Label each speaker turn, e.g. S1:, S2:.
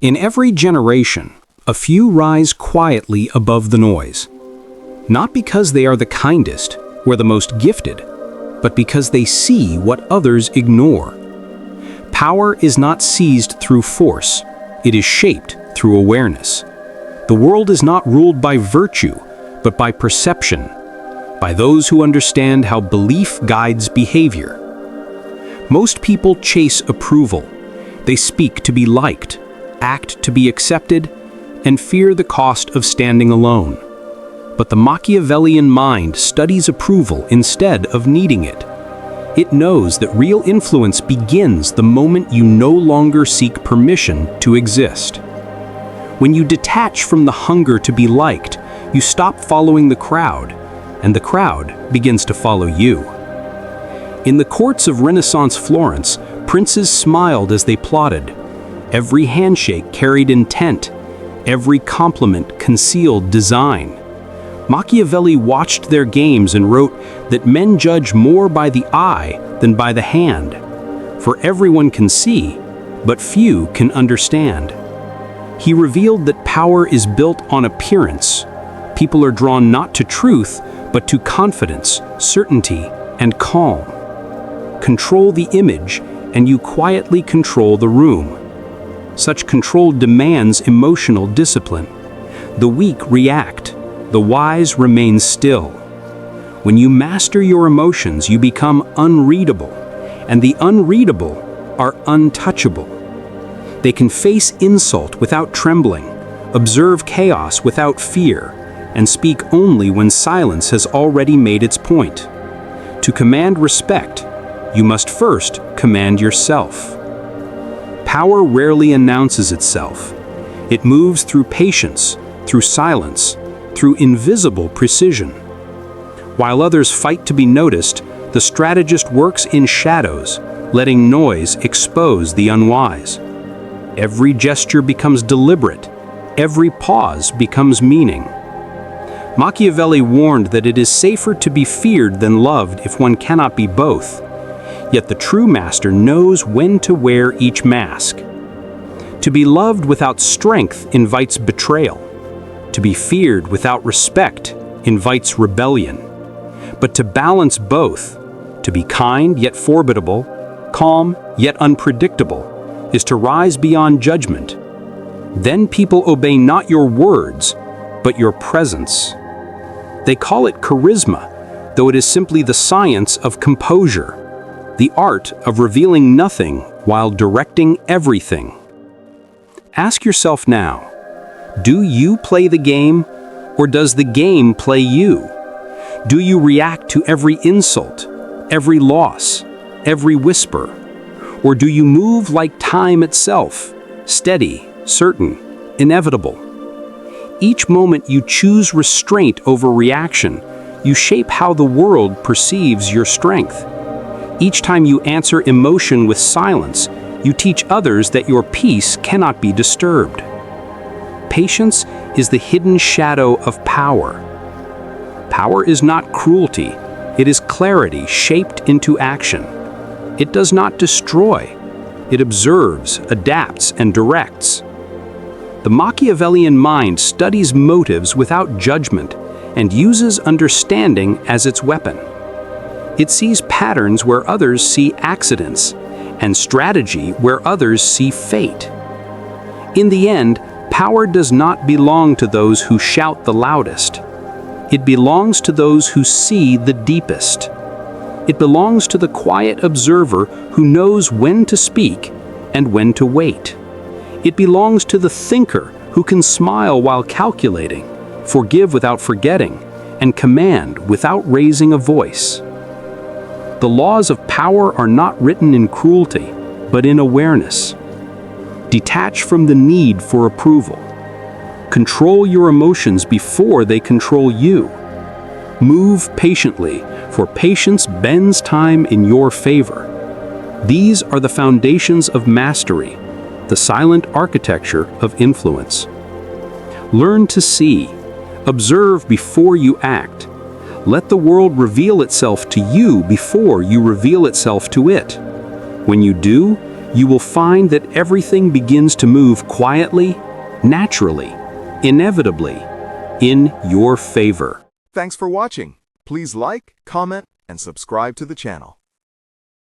S1: In every generation, a few rise quietly above the noise. Not because they are the kindest or the most gifted, but because they see what others ignore. Power is not seized through force, it is shaped through awareness. The world is not ruled by virtue, but by perception, by those who understand how belief guides behavior. Most people chase approval. They speak to be liked, act to be accepted, and fear the cost of standing alone. But the Machiavellian mind studies approval instead of needing it. It knows that real influence begins the moment you no longer seek permission to exist. When you detach from the hunger to be liked, you stop following the crowd, and the crowd begins to follow you. In the courts of Renaissance Florence, princes smiled as they plotted. Every handshake carried intent, every compliment concealed design. Machiavelli watched their games and wrote that men judge more by the eye than by the hand. For everyone can see, but few can understand. He revealed that power is built on appearance. People are drawn not to truth, but to confidence, certainty, and calm. Control the image, and you quietly control the room. Such control demands emotional discipline. The weak react, the wise remain still. When you master your emotions, you become unreadable, and the unreadable are untouchable. They can face insult without trembling, observe chaos without fear, and speak only when silence has already made its point. To command respect, you must first command yourself. Power rarely announces itself. It moves through patience, through silence, through invisible precision. While others fight to be noticed, the strategist works in shadows, letting noise expose the unwise. Every gesture becomes deliberate. Every pause becomes meaning. Machiavelli warned that it is safer to be feared than loved if one cannot be both. Yet the true master knows when to wear each mask. To be loved without strength invites betrayal. To be feared without respect invites rebellion. But to balance both, to be kind yet formidable, calm yet unpredictable, is to rise beyond judgment. Then people obey not your words, but your presence. They call it charisma, though it is simply the science of composure, the art of revealing nothing while directing everything. Ask yourself now, do you play the game, or does the game play you? Do you react to every insult, every loss, every whisper? Or do you move like time itself, steady, certain, inevitable? Each moment you choose restraint over reaction, you shape how the world perceives your strength. Each time you answer emotion with silence, you teach others that your peace cannot be disturbed. Patience is the hidden shadow of power. Power is not cruelty, it is clarity shaped into action. It does not destroy, it observes, adapts, and directs. The Machiavellian mind studies motives without judgment and uses understanding as its weapon. It sees patterns where others see accidents, and strategy where others see fate. In the end, power does not belong to those who shout the loudest. It belongs to those who see the deepest. It belongs to the quiet observer who knows when to speak and when to wait. It belongs to the thinker who can smile while calculating, forgive without forgetting, and command without raising a voice. The laws of power are not written in cruelty, but in awareness. Detach from the need for approval. Control your emotions before they control you. Move patiently, for patience bends time in your favor. These are the foundations of mastery, the silent architecture of influence. Learn to see, observe before you act. Let the world reveal itself to you before you reveal itself to it. When you do, you will find that everything begins to move quietly, naturally, inevitably, in your favor.
S2: Thanks for watching. Please like, comment, and subscribe to the channel.